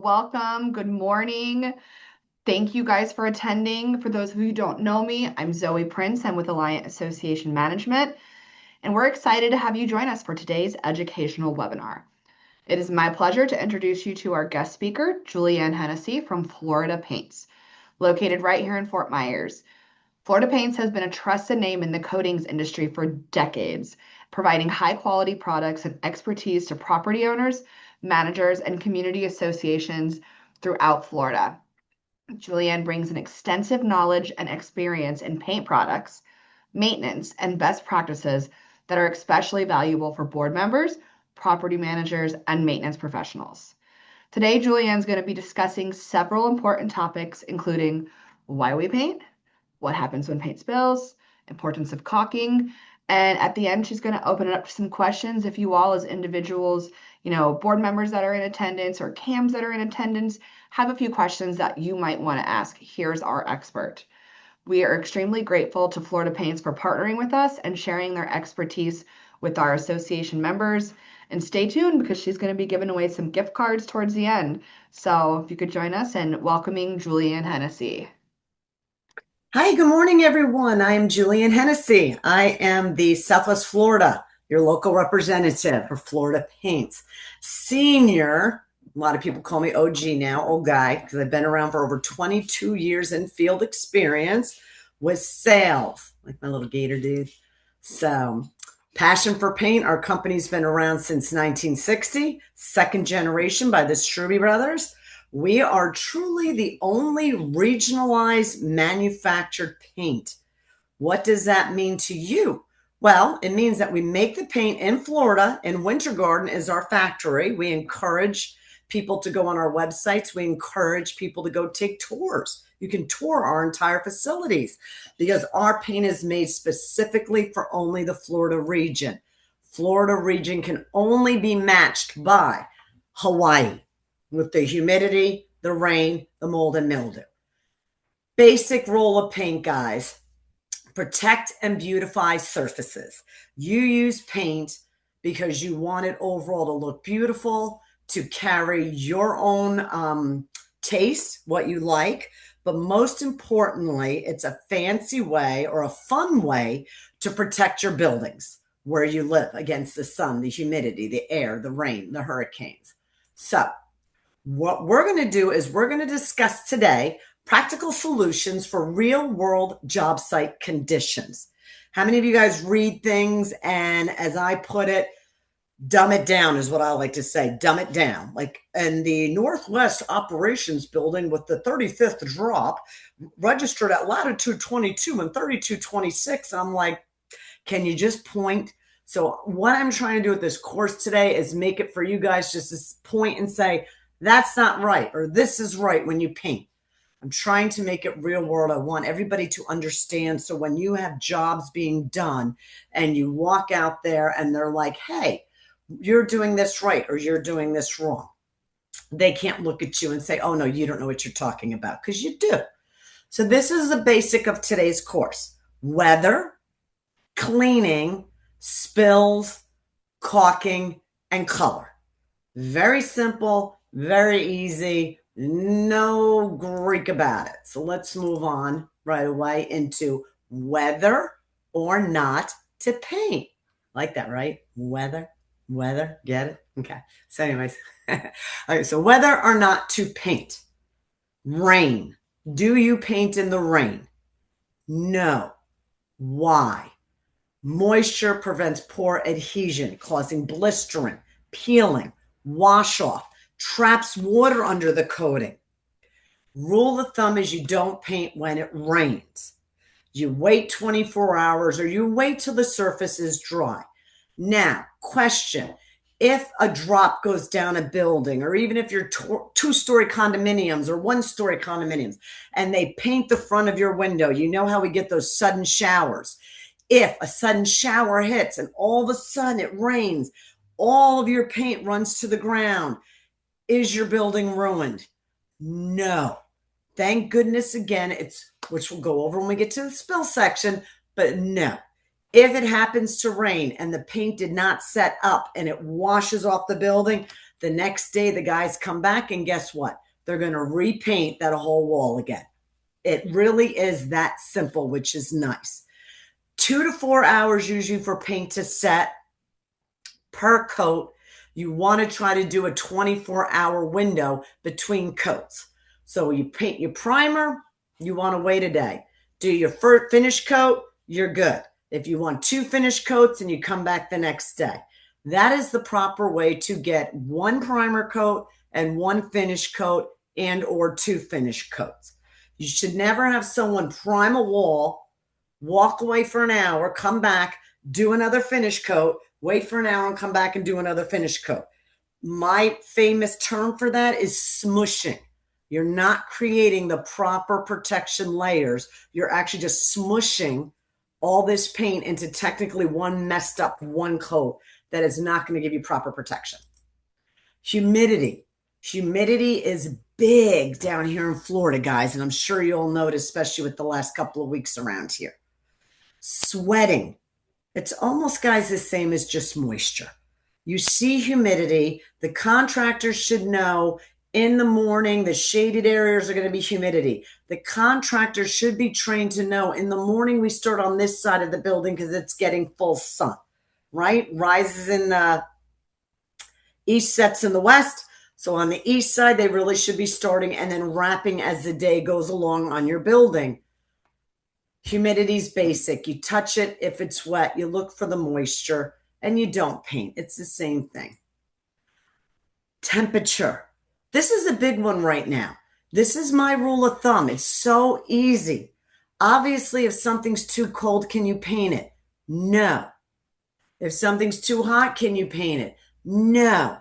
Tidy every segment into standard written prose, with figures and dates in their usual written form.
Welcome. Good morning. Thank you guys for attending. For those of you who don't know me, I'm Zoe Prince. I'm with Alliant Association Management, and we're excited to have you join us for today's educational webinar. It is my pleasure to introduce you to our guest speaker, Julianne Hennessy from Florida Paints, located right here in Fort Myers. Florida Paints has been a trusted name in the coatings industry for decades, providing high quality products and expertise to property owners, managers, and community associations throughout Florida. Julianne brings an extensive knowledge and experience in paint products, maintenance, and best practices that are especially valuable for board members, property managers, and maintenance professionals. Today, Julianne's going to be discussing several important topics, including why we paint, what happens when paint spills, importance of caulking, and at the end, she's going to open it up to some questions. If you all, as individuals, board members that are in attendance or CAMs that are in attendance, have a few questions that you might want to ask, here's our expert. We are extremely grateful to Florida Paints for partnering with us and sharing their expertise with our association members. And stay tuned because she's going to be giving away some gift cards towards the end. So if you could join us in welcoming Julianne Hennessy. Hi, good morning, everyone. I am Julianne Hennessy. I am the Southwest Florida, your local representative for Florida Paints. Senior, a lot of people call me OG now, old guy, because I've been around for over 22 years in field experience with sales, like my little gator dude. So, passion for paint. Our company's been around since 1960, second generation by the Struby brothers. We are truly the only regionalized manufactured paint. What does that mean to you? Well, it means that we make the paint in Florida, and Winter Garden is our factory. We encourage people to go on our websites. We encourage people to go take tours. You can tour our entire facilities because our paint is made specifically for only the Florida region. Florida region can only be matched by Hawaii, with the humidity, the rain, the mold, and mildew. Basic role of paint, guys. Protect and beautify surfaces. You use paint because you want it overall to look beautiful, to carry your own taste, what you like. But most importantly, it's a fancy way or a fun way to protect your buildings where you live against the sun, the humidity, the air, the rain, the hurricanes. So, what we're going to do is we're going to discuss today practical solutions for real world job site conditions. How many of you guys read things and, as I put it, dumb it down is what I like to say, dumb it down. Like in the Northwest Operations Building with the 35th drop registered at latitude 22 and 3226. I'm like, can you just point? So what I'm trying to do with this course today is make it for you guys just to point and say, that's not right, or this is right when you paint. I'm trying to make it real world. I want everybody to understand. So when you have jobs being done and you walk out there and they're like, hey, you're doing this right or you're doing this wrong, they can't look at you and say, oh, no, you don't know what you're talking about, because you do. So this is the basic of today's course: weather, cleaning, spills, caulking, and color. Very simple. Very easy, no Greek about it. So let's move on right away into whether or not to paint. Like that, right? Whether, get it? Okay. So anyways, okay, so whether or not to paint. Rain. Do you paint in the rain? No. Why? Moisture prevents poor adhesion, causing blistering, peeling, wash off, traps water under the coating. Rule of thumb is you don't paint when it rains. You wait 24 hours or you wait till the surface is dry. Now, question: if a drop goes down a building, or even if you're two-story condominiums or one-story condominiums, and they paint the front of your window, you know how we get those sudden showers. If a sudden shower hits and all of a sudden it rains, all of your paint runs to the ground. Is your building ruined? No. Thank goodness again, which we'll go over when we get to the spill section, but no. If it happens to rain and the paint did not set up and it washes off the building, The next day, the guys come back, and guess what? They're going to repaint that whole wall again. It really is that simple, which is nice. 2 to 4 hours usually for paint to set per coat. You want to try to do a 24-hour window between coats. So you paint your primer, you want to wait a day. Do your finish coat, you're good. If you want 2 finish coats and you come back the next day. That is the proper way to get 1 primer coat and 1 finish coat and or 2 finish coats. You should never have someone prime a wall, walk away for an hour, come back, do another finish coat, wait for an hour and come back and do another finish coat. My famous term for that is smushing. You're not creating the proper protection layers. You're actually just smushing all this paint into technically one messed up one coat that is not going to give you proper protection. Humidity. Humidity is big down here in Florida, guys, and I'm sure you'll notice, especially with the last couple of weeks around here. Sweating. It's almost, guys, the same as just moisture. You see humidity. The contractors should know in the morning, the shaded areas are going to be humidity. The contractor should be trained to know in the morning we start on this side of the building because it's getting full sun, right? Rises in the east, sets in the west. So on the east side, they really should be starting and then wrapping as the day goes along on your building. Humidity's basic. You touch it. If it's wet, you look for the moisture and you don't paint. It's the same thing. Temperature. This is a big one right now. This is my rule of thumb. It's so easy. Obviously, if something's too cold, can you paint it? No. If something's too hot, can you paint it? No.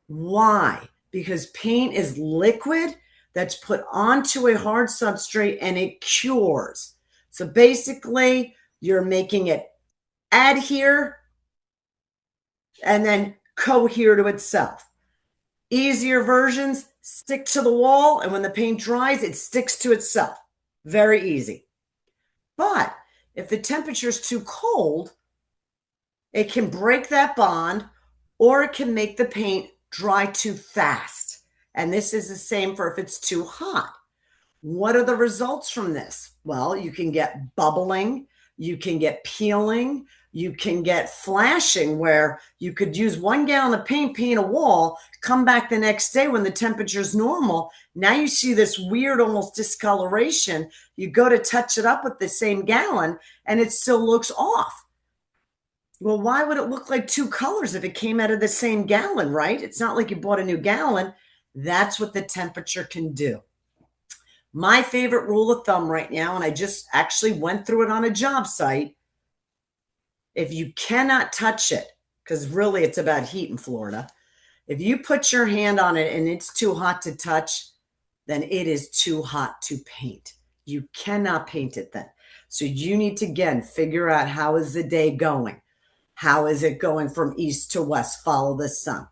Why? Because paint is liquid that's put onto a hard substrate and it cures. So basically, you're making it adhere and then cohere to itself. Easier versions stick to the wall, and when the paint dries, it sticks to itself. Very easy. But if the temperature is too cold, it can break that bond, or it can make the paint dry too fast. And this is the same for if it's too hot. What are the results from this? Well, you can get bubbling, you can get peeling, you can get flashing, where you could use 1 gallon of paint, paint a wall, come back the next day when the temperature is normal. Now you see this weird almost discoloration. You go to touch it up with the same gallon and it still looks off. Well, why would it look like 2 colors if it came out of the same gallon, right? It's not like you bought a new gallon. That's what the temperature can do. My favorite rule of thumb right now, and I just actually went through it on a job site, if you cannot touch it, because really it's about heat in Florida, if you put your hand on it and it's too hot to touch, then it is too hot to paint. You cannot paint it then. So you need to, again, figure out, how is the day going? How is it going from east to west? Follow the sun.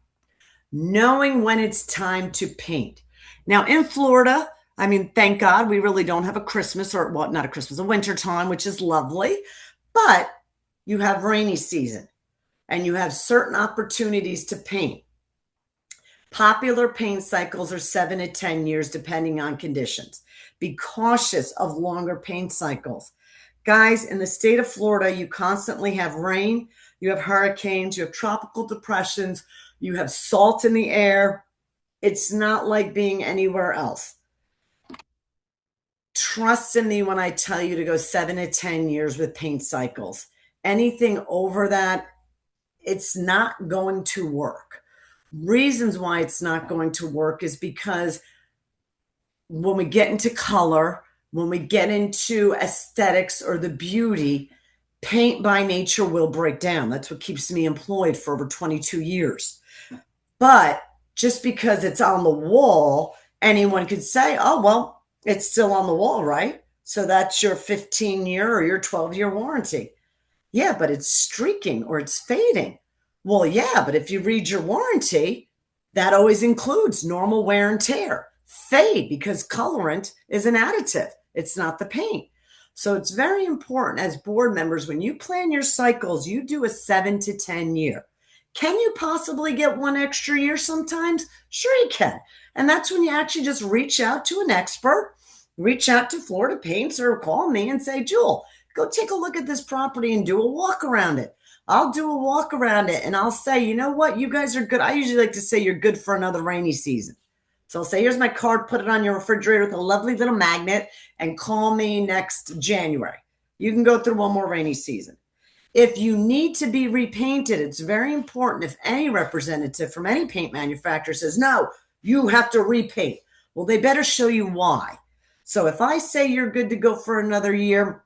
Knowing when it's time to paint. Now in Florida, I mean, thank God we really don't have a Christmas, or well, not a Christmas, a winter time, which is lovely, but you have rainy season and you have certain opportunities to paint. Popular paint cycles are 7 to 10 years, depending on conditions. Be cautious of longer paint cycles. Guys, in the state of Florida, you constantly have rain, you have hurricanes, you have tropical depressions, you have salt in the air. It's not like being anywhere else. Trust in me when I tell you to go 7 to 10 years with paint cycles. Anything over that, it's not going to work. Reasons why it's not going to work is because when we get into color, when we get into aesthetics or the beauty, paint by nature will break down. That's what keeps me employed for over 22 years. But just because it's on the wall, anyone could say, oh, well, it's still on the wall, right? So that's your 15-year or your 12-year warranty. Yeah, but it's streaking or it's fading. Well, yeah, but if you read your warranty, that always includes normal wear and tear. Fade, because colorant is an additive. It's not the paint. So it's very important as board members, when you plan your cycles, you do a 7 to 10 year. Can you possibly get one extra year sometimes? Sure, you can. And that's when you actually just reach out to an expert, reach out to Florida Paints, or call me and say, Jewel, go take a look at this property and do a walk around it. I'll do a walk around it and I'll say, you know what? You guys are good. I usually like to say you're good for another rainy season. So I'll say, here's my card, put it on your refrigerator with a lovely little magnet, and call me next January. You can go through one more rainy season. If you need to be repainted, it's very important. If any representative from any paint manufacturer says, no, you have to repaint, well, they better show you why. So if I say you're good to go for another year,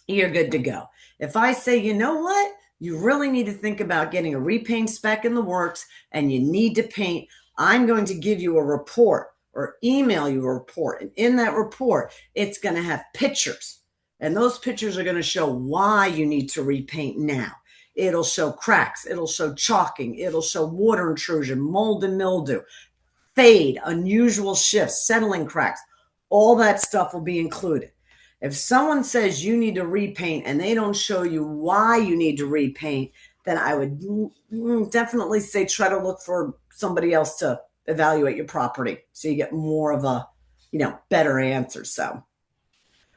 you're good to go. If I say, you know what, you really need to think about getting a repaint spec in the works and you need to paint, I'm going to give you a report or email you a report. And in that report, it's going to have pictures. And those pictures are going to show why you need to repaint now. It'll show cracks. It'll show chalking. It'll show water intrusion, mold and mildew, fade, unusual shifts, settling cracks. All that stuff will be included. If someone says you need to repaint and they don't show you why you need to repaint, then I would definitely say try to look for somebody else to evaluate your property so you get more of a, better answer.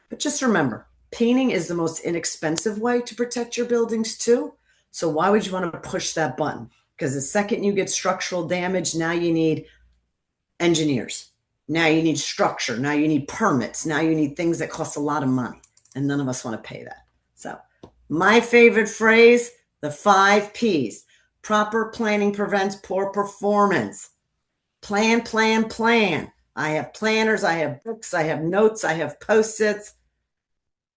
But just remember, painting is the most inexpensive way to protect your buildings too. So why would you want to push that button? Because the second you get structural damage, now you need engineers. Now you need structure. Now you need permits. Now you need things that cost a lot of money. And none of us want to pay that. So my favorite phrase, the 5 Ps. Proper planning prevents poor performance. Plan, plan, plan. I have planners, I have books, I have notes, I have Post-its.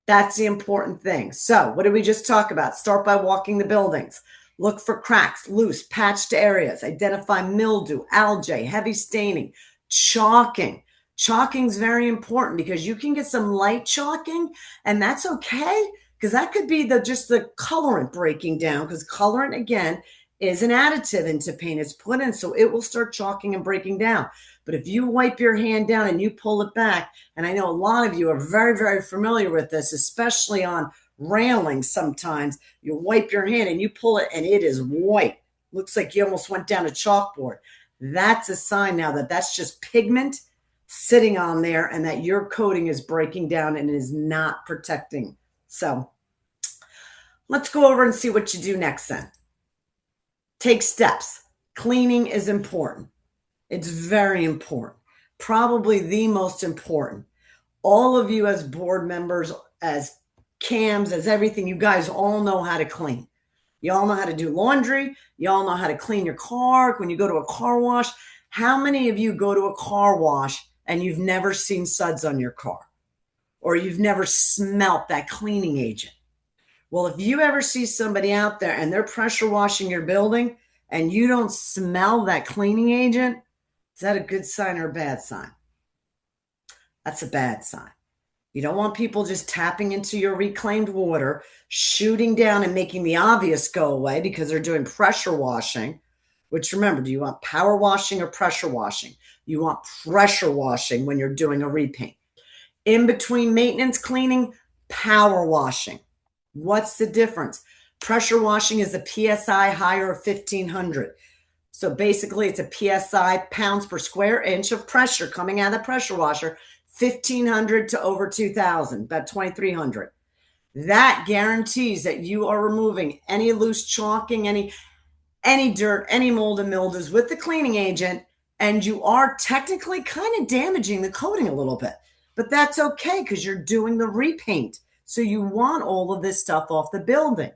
That's the important thing. So what did we just talk about? Start by walking the buildings. Look for cracks, loose, patched areas. Identify mildew, algae, heavy staining, chalking. Chalking is very important because you can get some light chalking, and that's okay because that could be just the colorant breaking down, because colorant, again, is an additive into paint. It's put in so it will start chalking and breaking down. But if you wipe your hand down and you pull it back, and I know a lot of you are very, very familiar with this, especially on railings sometimes, you wipe your hand and you pull it and it is white. Looks like you almost went down a chalkboard. That's a sign now that that's just pigment sitting on there and that your coating is breaking down and is not protecting. So let's go over and see what you do next then. Take steps. Cleaning is important. It's very important. Probably the most important. All of you as board members, as CAMs, as everything, you guys all know how to clean. You all know how to do laundry. You all know how to clean your car. When you go to a car wash, how many of you go to a car wash and you've never seen suds on your car? Or you've never smelt that cleaning agent? Well, if you ever see somebody out there and they're pressure washing your building and you don't smell that cleaning agent, is that a good sign or a bad sign? That's a bad sign. You don't want people just tapping into your reclaimed water, shooting down and making the obvious go away because they're doing pressure washing. Which, remember, do you want power washing or pressure washing? You want pressure washing when you're doing a repaint. In between maintenance cleaning, power washing. What's the difference? Pressure washing is a PSI higher of 1500. So basically it's a PSI, pounds per square inch of pressure coming out of the pressure washer, 1500 to over 2000, about 2300. That guarantees that you are removing any loose chalking, any dirt, any mold and mildews with the cleaning agent, and you are technically kind of damaging the coating a little bit. But that's okay because you're doing the repaint. So you want all of this stuff off the building.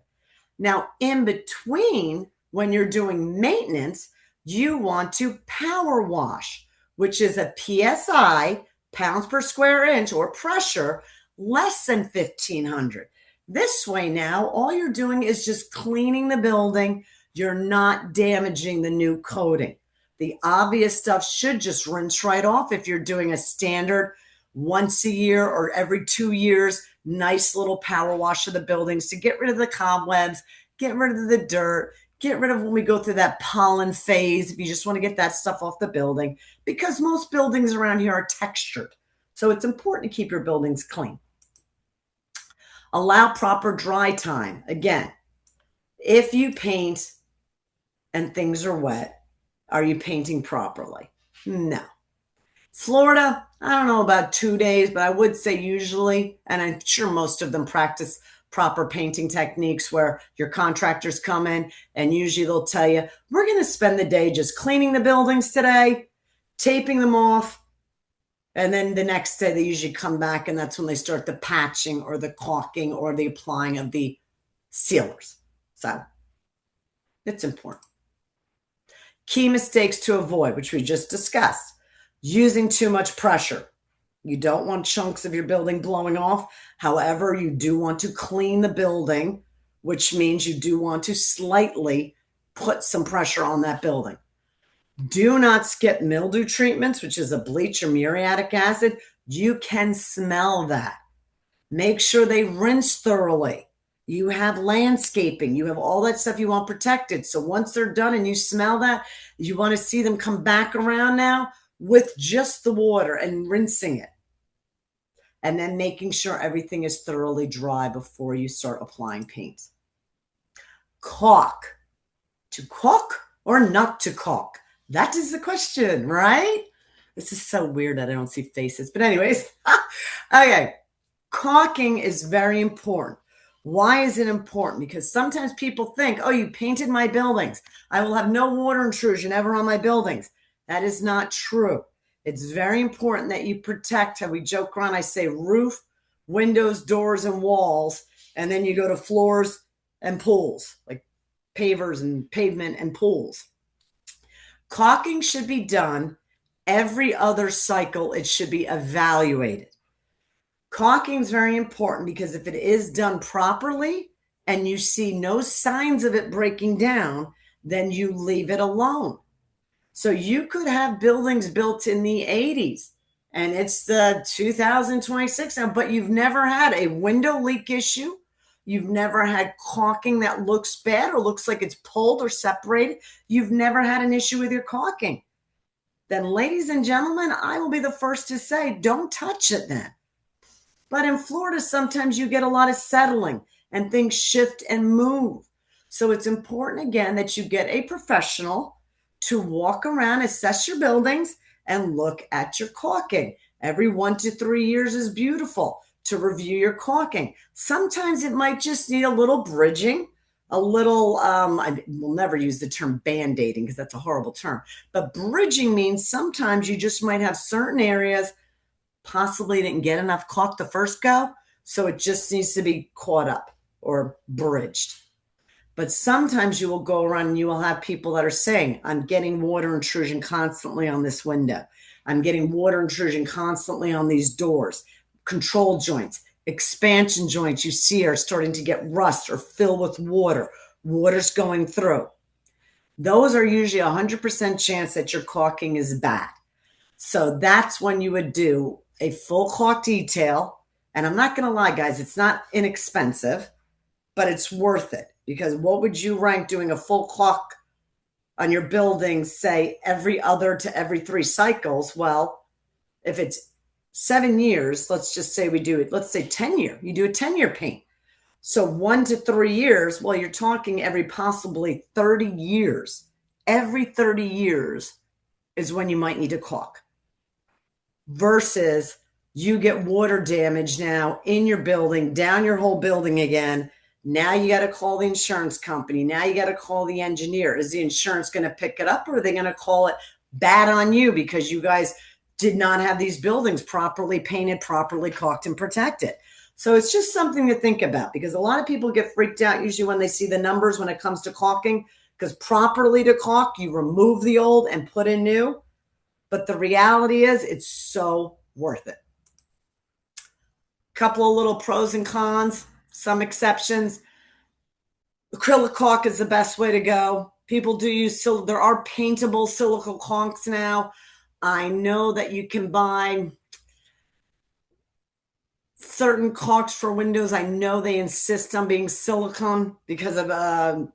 Now, in between, when you're doing maintenance, you want to power wash, which is a PSI, pounds per square inch, or pressure, less than 1500. This way now, all you're doing is just cleaning the building. You're not damaging the new coating. The obvious stuff should just rinse right off if you're doing a standard once a year or every 2 years, nice little power wash of the buildings to get rid of the cobwebs, get rid of the dirt, get rid of when we go through that pollen phase, if you just want to get that stuff off the building, because most buildings around here are textured. So it's important to keep your buildings clean. Allow proper dry time. Again, if you paint and things are wet, are you painting properly? No. Florida, I don't know about 2 days, but I would say usually, and I'm sure most of them practice proper painting techniques where your contractors come in and usually they'll tell you, we're going to spend the day just cleaning the buildings today, taping them off. And then the next day they usually come back and that's when they start the patching or the caulking or the applying of the sealers. So it's important. Key mistakes to avoid, which we just discussed. Using too much pressure. You don't want chunks of your building blowing off. However, you do want to clean the building, which means you do want to slightly put some pressure on that building. Do not skip mildew treatments, which is a bleach or muriatic acid. You can smell that. Make sure they rinse thoroughly. You have landscaping. You have all that stuff you want protected. So once they're done and you smell that, you want to see them come back around now with just the water and rinsing it. And then making sure everything is thoroughly dry before you start applying paint. Caulk. To caulk or not to caulk? That is the question, right? This is so weird that I don't see faces. But anyways, okay. Caulking is very important. Why is it important? Because sometimes people think, oh, you painted my buildings. I will have no water intrusion ever on my buildings. That is not true. It's very important that you protect, how we joke around, I say roof, windows, doors, and walls, and then you go to floors and pools, like pavers and pavement and pools. Caulking should be done every other cycle. It should be evaluated. Caulking is very important because if it is done properly and you see no signs of it breaking down, then you leave it alone. So you could have buildings built in the 80s and it's the 2026 now, but you've never had a window leak issue. You've never had caulking that looks bad or looks like it's pulled or separated. You've never had an issue with your caulking. Then, ladies and gentlemen, I will be the first to say, don't touch it then. But in Florida, sometimes you get a lot of settling and things shift and move. So it's important, again, that you get a professional to walk around, assess your buildings, and look at your caulking. Every 1 to 3 years is beautiful to review your caulking. Sometimes it might just need a little bridging, a little, I will never use the term band-aiding because that's a horrible term, but bridging means sometimes you just might have certain areas possibly didn't get enough caulk the first go, so it just needs to be caught up or bridged. But sometimes you will go around and you will have people that are saying, I'm getting water intrusion constantly on this window. I'm getting water intrusion constantly on these doors. Control joints, expansion joints you see are starting to get rust or fill with water. Water's going through. Those are usually 100% chance that your caulking is bad. So that's when you would do a full caulk detail. And I'm not going to lie, guys, it's not inexpensive, but it's worth it. Because what would you rank doing a full caulk on your building, say, every other to every 3 cycles? Well, if it's 7 years, let's just say we do it, let's say 10 year, you do a 10-year paint. So 1 to 3 years, well, you're talking every possibly 30 years. Every 30 years is when you might need to caulk. Versus you get water damage now in your building, down your whole building again. Now you got to call the insurance company. Now you got to call the engineer. Is the insurance going to pick it up or are they going to call it bad on you because you guys did not have these buildings properly painted, properly caulked and protected? So it's just something to think about because a lot of people get freaked out usually when they see the numbers when it comes to caulking, because properly to caulk, you remove the old and put in new. But the reality is it's so worth it. Couple of little pros and cons, some exceptions. Acrylic caulk is the best way to go. People do use, there are paintable silica caulks now. I know that you can buy certain caulks for windows. I know they insist on being silicone because of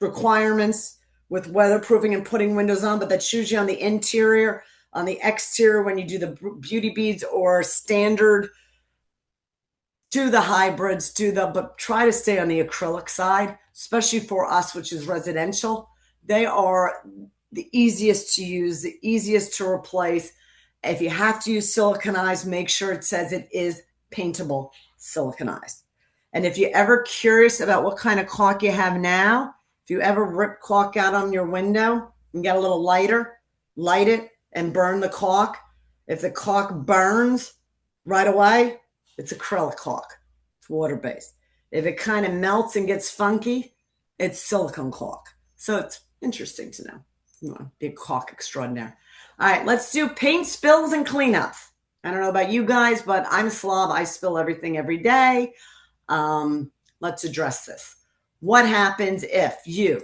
requirements with weatherproofing and putting windows on, but that's usually on the interior. On the exterior, when you do the beauty beads or standard, do the hybrids, but try to stay on the acrylic side, especially for us, which is residential. They are the easiest to use, the easiest to replace. If you have to use siliconized, make sure it says it is paintable siliconized. And if you're ever curious about what kind of caulk you have now, if you ever rip caulk out on your window and get a little lighter, light it and burn the caulk. If the caulk burns right away, it's acrylic caulk. It's water-based. If it kind of melts and gets funky, it's silicone caulk. So it's interesting to know. You want to be a caulk extraordinaire. All right, let's do paint spills and cleanups. I don't know about you guys, but I'm a slob. I spill everything every day. Let's address this. What happens if you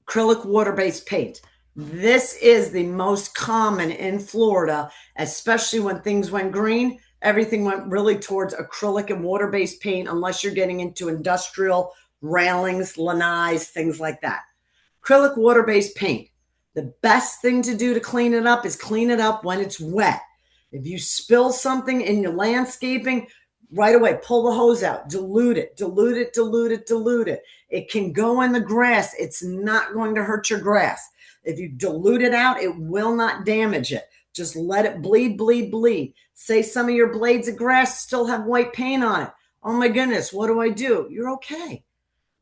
acrylic water-based paint? This is the most common in Florida, especially when things went green. Everything went really towards acrylic and water-based paint, unless you're getting into industrial railings, lanais, things like that. Acrylic water-based paint. The best thing to do to clean it up is clean it up when it's wet. If you spill something in your landscaping, right away, pull the hose out, dilute it, dilute it, dilute it, dilute it. It can go in the grass. It's not going to hurt your grass. If you dilute it out, it will not damage it. Just let it bleed, bleed, bleed. Say some of your blades of grass still have white paint on it. Oh my goodness, what do? You're okay.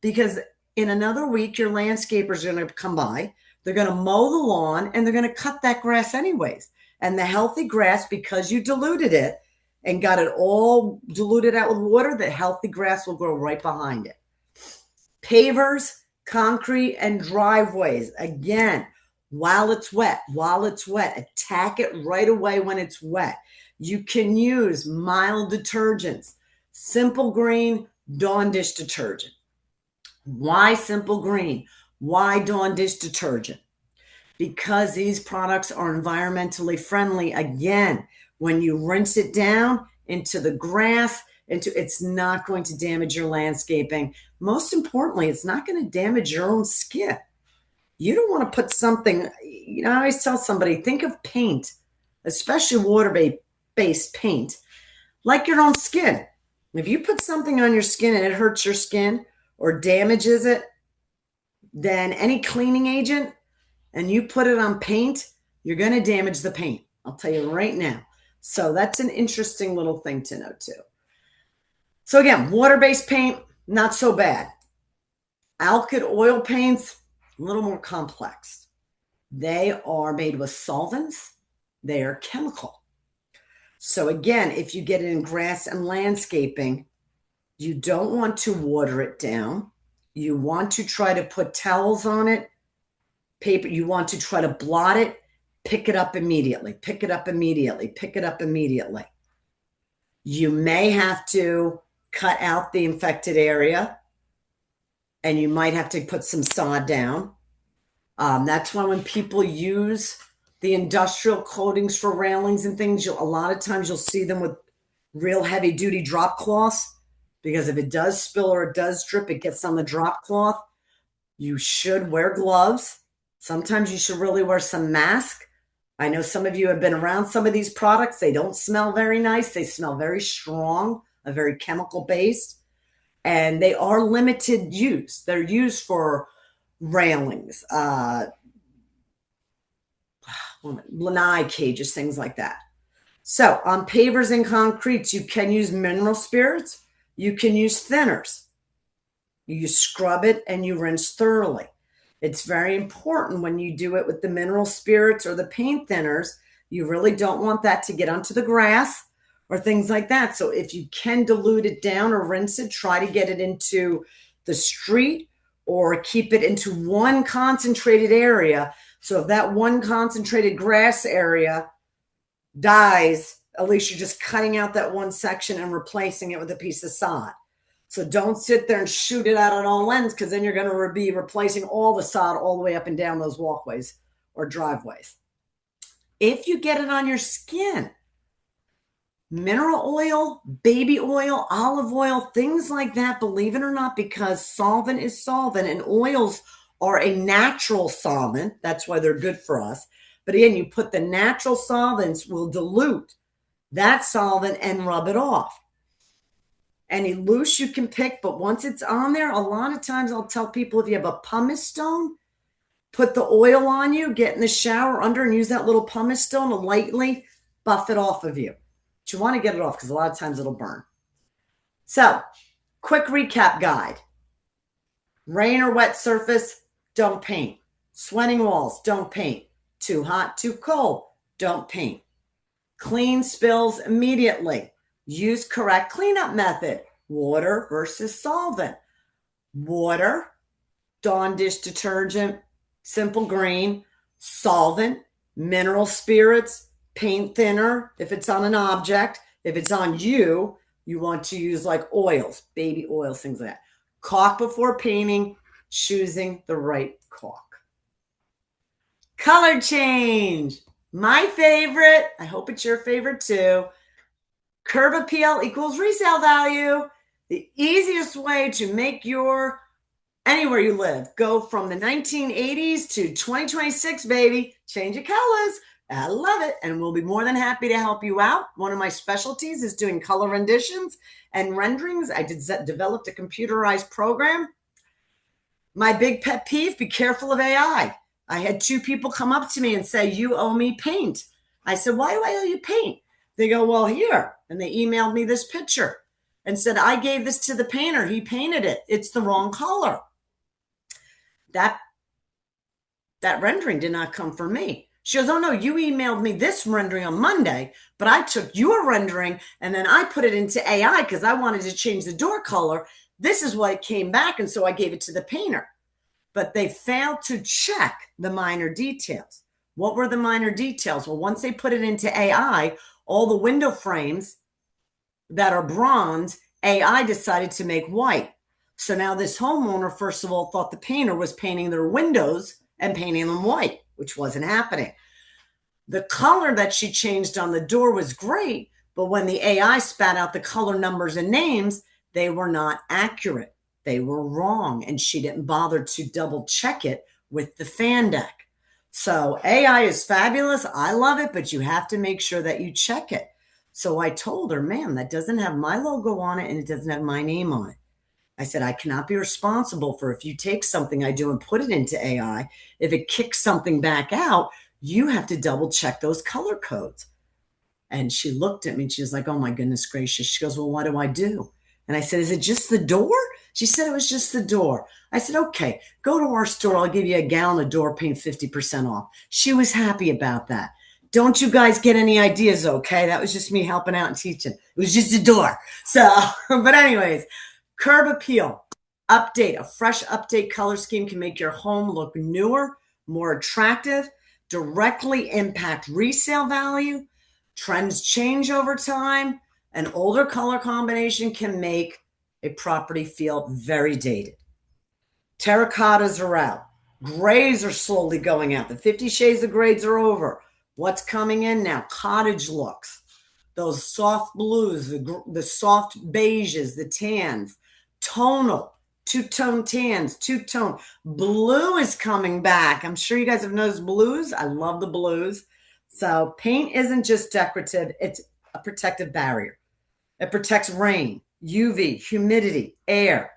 Because in another week, your landscapers are going to come by. They're going to mow the lawn and they're going to cut that grass anyways. And the healthy grass, because you diluted it and got it all diluted out with water, the healthy grass will grow right behind it. Pavers, concrete, and driveways. Again, while it's wet, attack it right away when it's wet. You can use mild detergents, Simple Green, Dawn dish detergent. Why Simple Green? Why Dawn dish detergent? Because these products are environmentally friendly. Again, when you rinse it down into the grass, it's not going to damage your landscaping. Most importantly, it's not going to damage your own skin. You don't want to put something, I always tell somebody, think of paint, especially water-based paint, like your own skin. If you put something on your skin and it hurts your skin or damages it, then any cleaning agent, and you put it on paint, you're going to damage the paint. I'll tell you right now. So that's an interesting little thing to know too. So again, water-based paint, not so bad. Alkyd oil paints, a little more complex. They are made with solvents. They are chemical. So again, if you get it in grass and landscaping, you don't want to water it down. You want to try to put towels on it, paper. You want to try to blot it, pick it up immediately, pick it up immediately, pick it up immediately. You may have to cut out the infected area, and you might have to put some sod down. That's why when people use the industrial coatings for railings and things, a lot of times you'll see them with real heavy duty drop cloths, because if it does spill or it does drip, it gets on the drop cloth. You should wear gloves. Sometimes you should really wear some mask. I know some of you have been around some of these products. They don't smell very nice. They smell very strong, very chemical based, and they are limited use. They're used for railings, lanai cages, things like that. So on pavers and concretes, you can use mineral spirits. You can use thinners. You scrub it and you rinse thoroughly. It's very important when you do it with the mineral spirits or the paint thinners. You really don't want that to get onto the grass or things like that. So if you can dilute it down or rinse it, try to get it into the street or keep it into one concentrated area. So if that one concentrated grass area dies, at least you're just cutting out that one section and replacing it with a piece of sod. So don't sit there and shoot it out on all ends, because then you're going to be replacing all the sod all the way up and down those walkways or driveways. If you get it on your skin, mineral oil, baby oil, olive oil, things like that, believe it or not, because solvent is solvent and oils are a natural solvent. That's why they're good for us. But again, you put the natural solvents will dilute that solvent and rub it off. Any loose you can pick, but once it's on there, a lot of times I'll tell people if you have a pumice stone, put the oil on you, get in the shower under and use that little pumice stone to lightly buff it off of you. But you want to get it off because a lot of times it'll burn. So, quick recap guide. Rain or wet surface, don't paint. Sweating walls, don't paint. Too hot, too cold, don't paint. Clean spills immediately. Use correct cleanup method. Water versus solvent. Water, Dawn dish detergent, simple green. Solvent, mineral spirits, paint thinner if it's on an object. If it's on you, you want to use like oils, baby oils, things like that. Caulk before painting, choosing the right caulk. Color change. My favorite, I hope it's your favorite too. Curb appeal equals resale value. The easiest way to make your anywhere you live go from the 1980s to 2026, baby. Change your colors. I love it. And we'll be more than happy to help you out. One of my specialties is doing color renditions and renderings. I developed a computerized program. My big pet peeve, be careful of AI. I had 2 people come up to me and say, you owe me paint. I said, why do I owe you paint? They go, well, here. And they emailed me this picture and said, I gave this to the painter. He painted it. It's the wrong color. That rendering did not come from me. She goes, oh no, you emailed me this rendering on Monday, but I took your rendering and then I put it into AI because I wanted to change the door color. This is what it came back. And so I gave it to the painter. But they failed to check the minor details. What were the minor details? Well, once they put it into AI, all the window frames that are bronze, AI decided to make white. So now this homeowner, first of all, thought the painter was painting their windows and painting them white, which wasn't happening. The color that she changed on the door was great, but when the AI spat out the color numbers and names, they were not accurate. They were wrong, and she didn't bother to double check it with the fan deck. So AI is fabulous. I love it, but you have to make sure that you check it. So I told her, ma'am, that doesn't have my logo on it and it doesn't have my name on it. I said, I cannot be responsible for if you take something I do and put it into AI, if it kicks something back out, you have to double check those color codes. And she looked at me and she was like, oh my goodness gracious. She goes, well, what do I do? And I said, is it just the door? She said it was just the door. I said, okay, go to our store. I'll give you a gallon of door paint 50% off. She was happy about that. Don't you guys get any ideas, okay? That was just me helping out and teaching. It was just a door. So, but anyways, curb appeal, update, a fresh update color scheme can make your home look newer, more attractive, directly impact resale value. Trends change over time. An older color combination can make a property feel very dated. Terracottas are out. Grays are slowly going out. The 50 shades of grays are over. What's coming in now? Cottage looks. Those soft blues, the soft beiges, the tans. Tonal, two-tone tans, two-tone. Blue is coming back. I'm sure you guys have noticed blues. I love the blues. So paint isn't just decorative. It's a protective barrier. It protects rain, UV, humidity, air.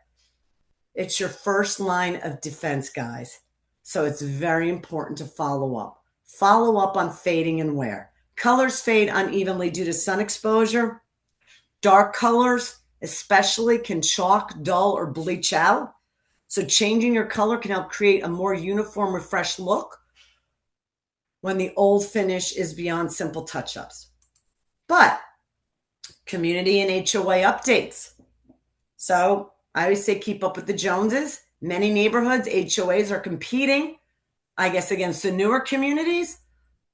It's your first line of defense, guys. So it's very important to follow up. Follow up on fading and wear. Colors fade unevenly due to sun exposure. Dark colors, especially, can chalk, dull, or bleach out. So changing your color can help create a more uniform, refreshed look when the old finish is beyond simple touch-ups. But community and HOA updates. So I always say keep up with the Joneses. Many neighborhoods, HOAs are competing, I guess, against the newer communities.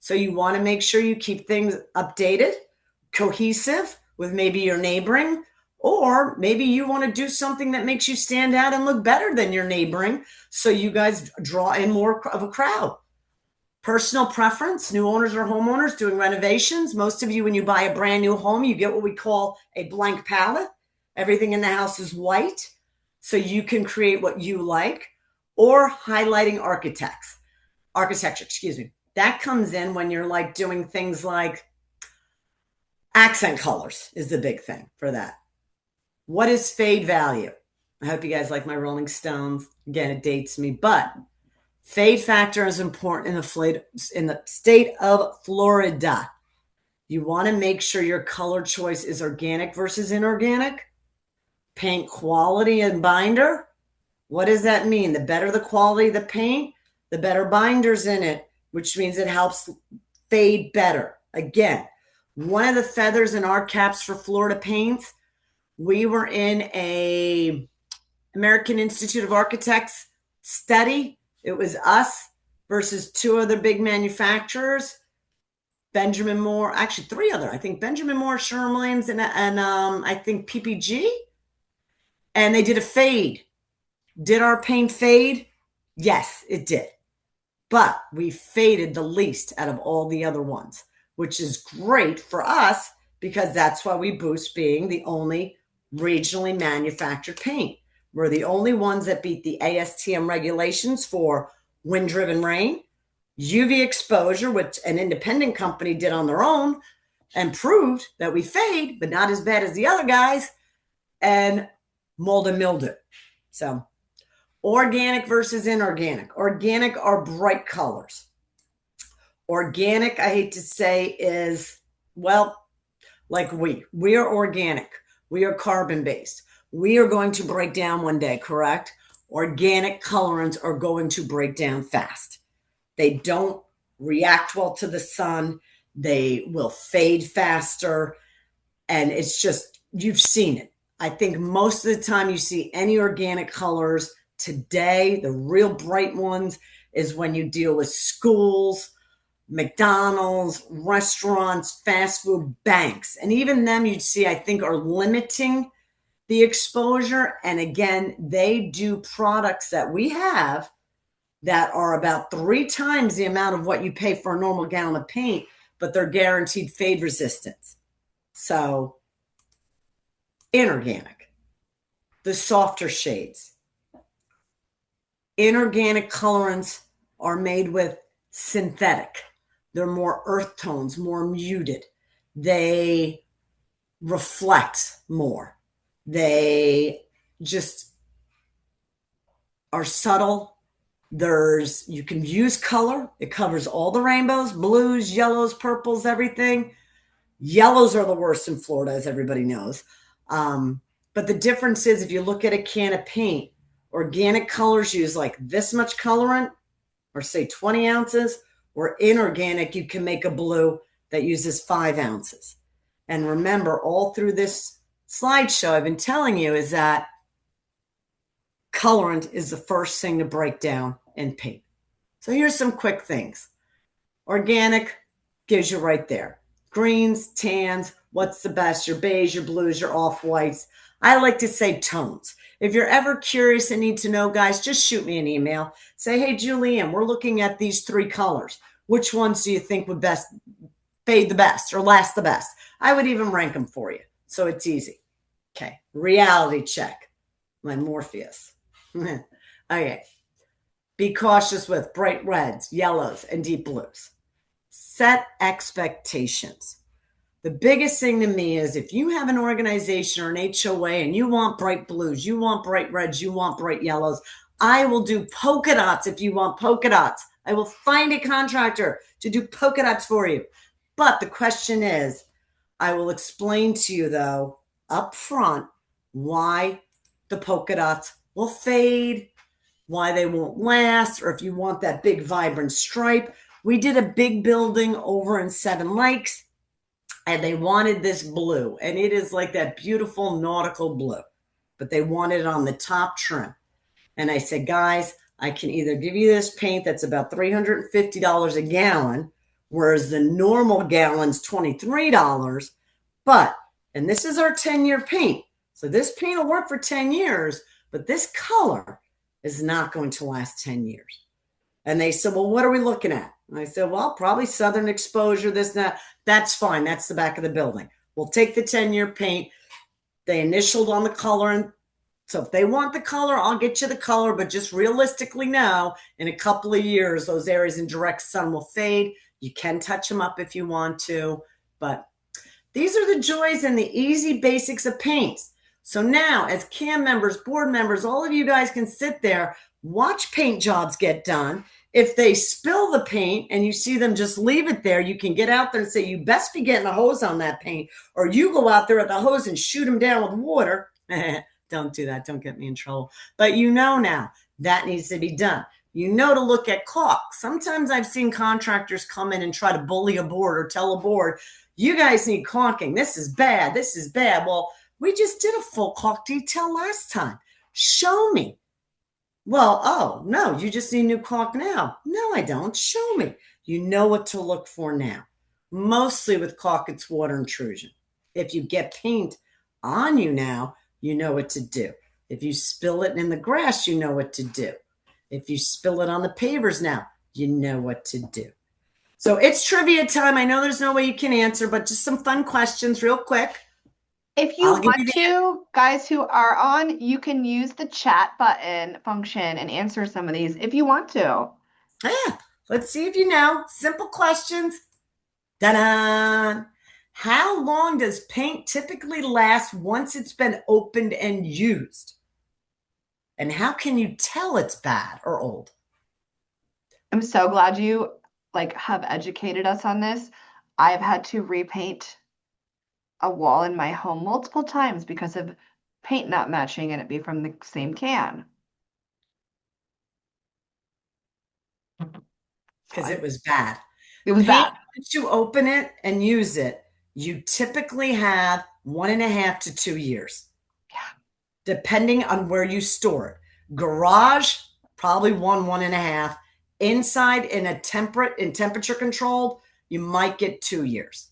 So you want to make sure you keep things updated, cohesive with maybe your neighboring, or maybe you want to do something that makes you stand out and look better than your neighboring so you guys draw in more of a crowd. Personal preference, new owners or homeowners doing renovations. Most of you, when you buy a brand new home, you get what we call a blank palette. Everything in the house is white, so you can create what you like. Or highlighting architecture, excuse me. That comes in when you're like doing things like accent colors is the big thing for that. What is fade value? I hope you guys like my Rolling Stones. Again, it dates me, but fade factor is important in the state of Florida. You want to make sure your color choice is organic versus inorganic. Paint quality and binder. What does that mean? The better the quality of the paint, the better binders in it, which means it helps fade better. Again, one of the feathers in our caps for Florida paints, we were in a American Institute of Architects study. It was us versus two other big manufacturers, Benjamin Moore, actually three other, I think Benjamin Moore, Sherwin-Williams, and I think PPG. And they did a fade. Did our paint fade? Yes, it did. But we faded the least out of all the other ones, which is great for us because that's why we boost being the only regionally manufactured paint. We're the only ones that beat the ASTM regulations for wind-driven rain, UV exposure, which an independent company did on their own and proved that we fade, but not as bad as the other guys, and mold and mildew. So organic versus inorganic. Organic are bright colors. Organic, I hate to say, is, well, like we are organic. We are carbon-based. We are going to break down one day, correct? Organic colorants are going to break down fast. They don't react well to the sun. They will fade faster. And it's just, you've seen it. I think most of the time you see any organic colors today, the real bright ones, is when you deal with schools, McDonald's, restaurants, fast food, banks. And even them you'd see, I think, are limiting the exposure. And again, they do products that we have that are about 3 times the amount of what you pay for a normal gallon of paint, but they're guaranteed fade resistance. So inorganic, the softer shades. Inorganic colorants are made with synthetic. They're more earth tones, more muted. They reflect more. They just are subtle. You can use color. It covers all the rainbows, blues, yellows, purples, everything. Yellows are the worst in Florida, as everybody knows. But the difference is if you look at a can of paint, organic colors use like this much colorant, or say 20 ounces, or inorganic, you can make a blue that uses 5 ounces. And remember, all through this slideshow, I've been telling you is that colorant is the first thing to break down in paint. So here's some quick things. Organic gives you right there. Greens, tans, what's the best? Your beige, your blues, your off-whites. I like to say tones. If you're ever curious and need to know, guys, just shoot me an email. Say, hey, Julianne, we're looking at these 3 colors. Which ones do you think would best fade the best or last the best? I would even rank them for you. So it's easy. Okay. Reality check. My Morpheus. Okay. Be cautious with bright reds, yellows, and deep blues. Set expectations. The biggest thing to me is if you have an organization or an HOA and you want bright blues, you want bright reds, you want bright yellows, I will do polka dots if you want polka dots. I will find a contractor to do polka dots for you. But the question is, I will explain to you, though, up front, why the polka dots will fade, why they won't last, or if you want that big vibrant stripe. We did a big building over in Seven Lakes, and they wanted this blue, and it is like that beautiful nautical blue, but they wanted it on the top trim. And I said, guys, I can either give you this paint that's about $350 a gallon, whereas the normal gallon's $23, but, and this is our 10-year paint, so this paint will work for 10 years, but this color is not going to last 10 years. And they said, well, what are we looking at? And I said, well, probably southern exposure, this, that. That's fine. That's the back of the building. We'll take the 10-year paint. They initialed on the color. And so if they want the color, I'll get you the color. But just realistically now, in a couple of years, those areas in direct sun will fade. You can touch them up if you want to. But these are the joys and the easy basics of paints. So now, as CAM members, board members, all of you guys can sit there, watch paint jobs get done. If they spill the paint and you see them just leave it there, you can get out there and say, you best be getting a hose on that paint, or you go out there with the hose and shoot them down with water. Don't do that. Don't get me in trouble. But you know now that needs to be done. You know to look at caulk. Sometimes I've seen contractors come in and try to bully a board or tell a board, you guys need caulking. This is bad. This is bad. Well, we just did a full caulk detail last time. Show me. Well, oh, no, you just need new caulk now. No, I don't. Show me. You know what to look for now. Mostly with caulk, it's water intrusion. If you get paint on you now, you know what to do. If you spill it in the grass, you know what to do. If you spill it on the pavers now, you know what to do. So it's trivia time. I know there's no way you can answer, but just some fun questions real quick. If you I'll give want you the to, guys who are on, you can use the chat button function and answer some of these if you want to. Let's see if you know. Simple questions. Da-da! How long does paint typically last once it's been opened and used? And how can you tell it's bad or old? I'm so glad you have educated us on this. I've had to repaint a wall in my home multiple times because of paint not matching and it be from the same can. Because it was bad. It was Paint, bad. once you open it and use it, you typically have 1.5 to 2 years. Yeah. Depending on where you store it. Garage, probably 1.5. Inside in a temperature controlled, you might get 2 years.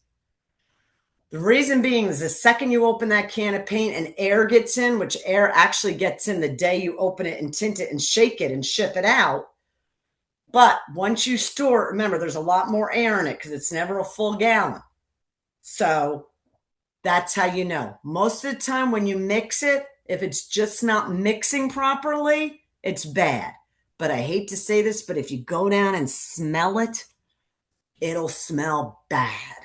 The reason being is the second you open that can of paint and air gets in, which air actually gets in the day you open it and tint it and shake it and ship it out. But once you store it, remember, there's a lot more air in it because it's never a full gallon. So that's how you know. Most of the time when you mix it, if it's just not mixing properly, it's bad. But I hate to say this, but if you go down and smell it, it'll smell bad.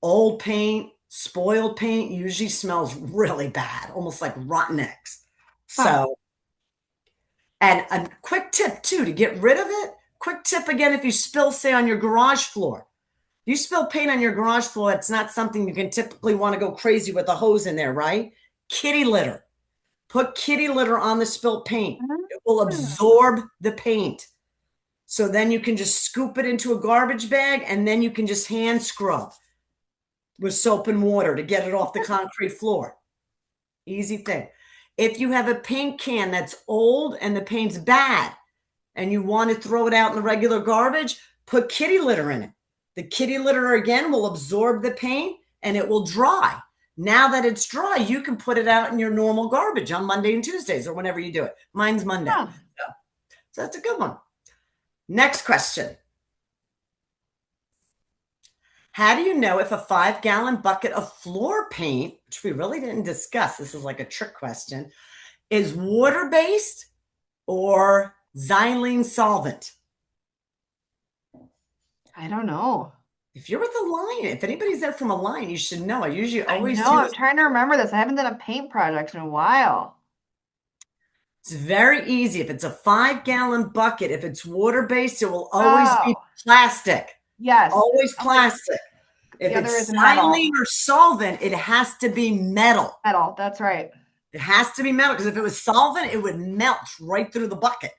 Old paint, spoiled paint usually smells really bad, almost like rotten eggs. Huh. So, and a quick tip too, to get rid of it, quick tip again, if you spill, say, on your garage floor, you spill paint on your garage floor, it's not something you can typically want to go crazy with a hose in there, right? Kitty litter. Put kitty litter on the spilt paint. It will absorb the paint. So then you can just scoop it into a garbage bag and then you can just hand scrub with soap and water to get it off the concrete floor. Easy thing. If you have a paint can that's old and the paint's bad and you want to throw it out in the regular garbage, put kitty litter in it. The kitty litter again will absorb the paint and it will dry. Now that it's dry, you can put it out in your normal garbage on Monday and Tuesdays or whenever you do it. Mine's Monday. Huh. So that's a good one. Next question. How do you know if a 5-gallon bucket of floor paint, which we really didn't discuss, this is like a trick question, is water-based or xylene solvent? I don't know. If you're with Alliant, if anybody's there from Alliant, you should know. I usually always I know. do I'm this. trying to remember this. I haven't done a paint project in a while. It's very easy. If it's a 5-gallon bucket, if it's water-based, it will always be Oh, plastic. yes. Always I'm like, plastic. If the other it's is metal. xylene or solvent, it has to be metal. Metal. That's right. It has to be metal because if it was solvent, it would melt right through the bucket.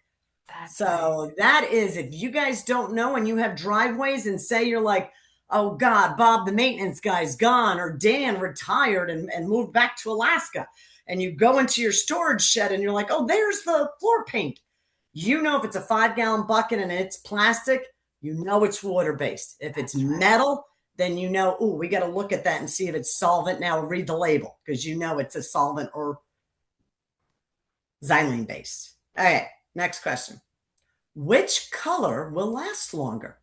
That's So right. that is, if you guys don't know and you have driveways and say you're like, oh God, Bob, the maintenance guy's gone, or Dan retired and moved back to Alaska, and you go into your storage shed and you're like, oh, there's the floor paint. You know, if it's a 5-gallon bucket and it's plastic, you know it's water-based. If it's metal, then you know, oh, we got to look at that and see if it's solvent. Now read the label because you know it's a solvent or xylene based. All right, next question. Which color will last longer?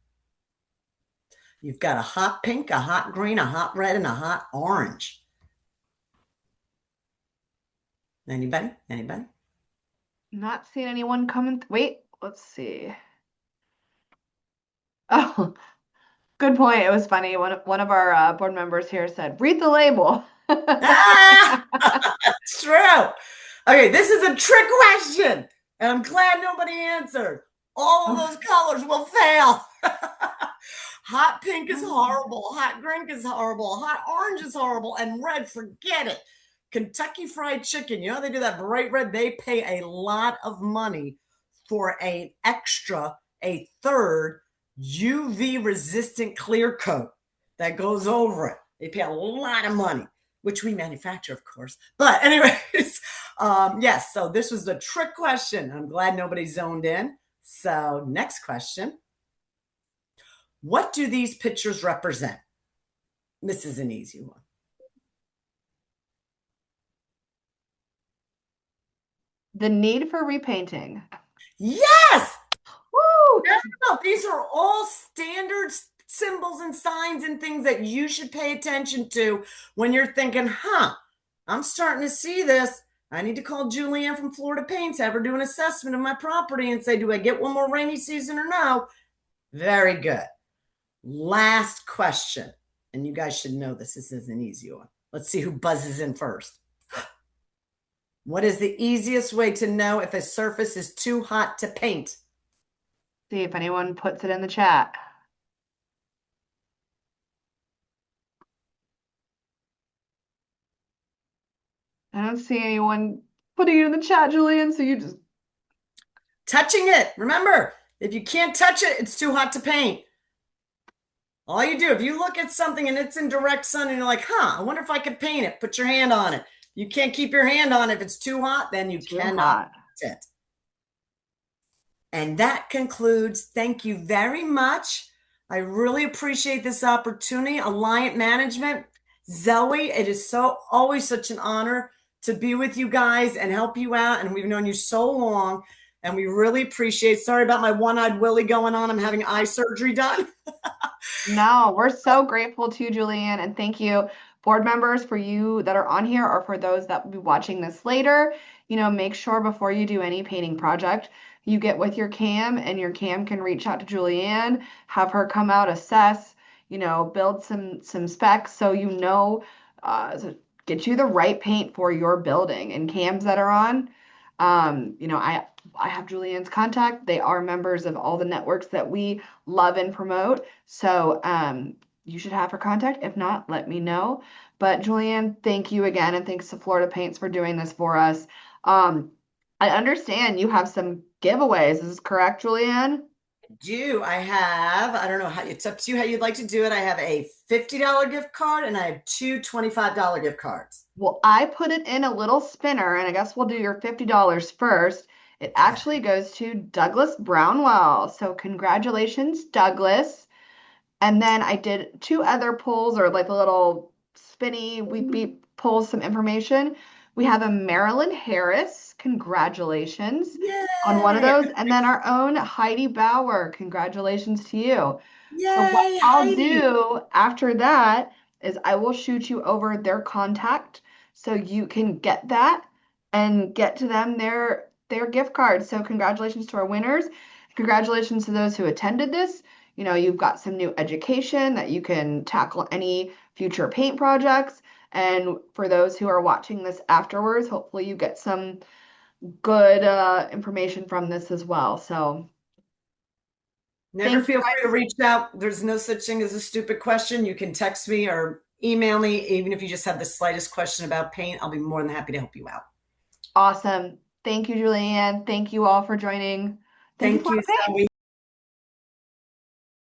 You've got a hot pink, a hot green, a hot red, and a hot orange. Anybody? Anybody? Not seeing anyone coming. Wait, let's see. Oh, Good point. It was funny. One of our board members here said, "Read the label." Ah, it's true. Okay, this is a trick question, and I'm glad nobody answered. All of those colors will fail. Hot pink is horrible. Hot green is horrible. Hot orange is horrible. And red, forget it. Kentucky Fried Chicken, you know, they do that bright red. They pay a lot of money for an extra, a third UV resistant clear coat that goes over it. They pay a lot of money, which we manufacture, of course. But, anyways, yes, so this was the trick question. I'm glad nobody zoned in. So, next question. What do these pictures represent? This is an easy one. The need for repainting. Yes! Woo! No, these are all standard symbols and signs and things that you should pay attention to when you're thinking, I'm starting to see this. I need to call Julianne from Florida Paints, have her do an assessment of my property and say, do I get one more rainy season or no? Very good. Last question. And you guys should know this. This is an easy one. Let's see who buzzes in first. What is the easiest way to know if a surface is too hot to paint? See if anyone puts it in the chat. I don't see anyone putting it in the chat, Julian. So you just touching it. Remember, if you can't touch it, it's too hot to paint. All you do, if you look at something and it's in direct sun and you're like, I wonder if I could paint it, put your hand on it. You can't keep your hand on it. If it's too hot, then you cannot paint it. And that concludes. Thank you very much. I really appreciate this opportunity. Alliant Management, Zoe, it is always such an honor to be with you guys and help you out. And we've known you so long, and we really appreciate. Sorry about my one-eyed Willie going on. I'm having eye surgery done. No, we're so grateful to you, Julianne, and thank you, board members, for you that are on here or for those that will be watching this later. Make sure before you do any painting project, you get with your CAM and your CAM can reach out to Julianne, have her come out, assess, build some specs so get you the right paint for your building. And CAMs that are on, I have Julianne's contact. They are members of all the networks that we love and promote. So you should have her contact. If not, let me know. But Julianne, thank you again. And thanks to Florida Paints for doing this for us. I understand you have some giveaways. Is this correct, Julianne? I don't know how, it's up to you how you'd like to do it. I have a $50 gift card and I have two $25 gift cards. Well, I put it in a little spinner, and I guess we'll do your $50 first. It actually goes to Douglas Brownwell. So congratulations, Douglas. And then I did two other pulls, or like a little spinny we beep pulls some information. We have a Marilyn Harris. Congratulations on one of Yay! those. And then our own Heidi Bauer. Congratulations to you. So what Yay, I'll Heidi! do after that is I will shoot you over their contact so you can get that and get to them their gift card. So congratulations to our winners. Congratulations to those who attended this. You've got some new education that you can tackle any future paint projects. And for those who are watching this afterwards, hopefully you get some good information from this as well. So never feel free to reach out. There's no such thing as a stupid question. You can text me or email me. Even if you just have the slightest question about paint, I'll be more than happy to help you out. Awesome. Thank you, Julianne. Thank you all for joining. Thank you, Zoe.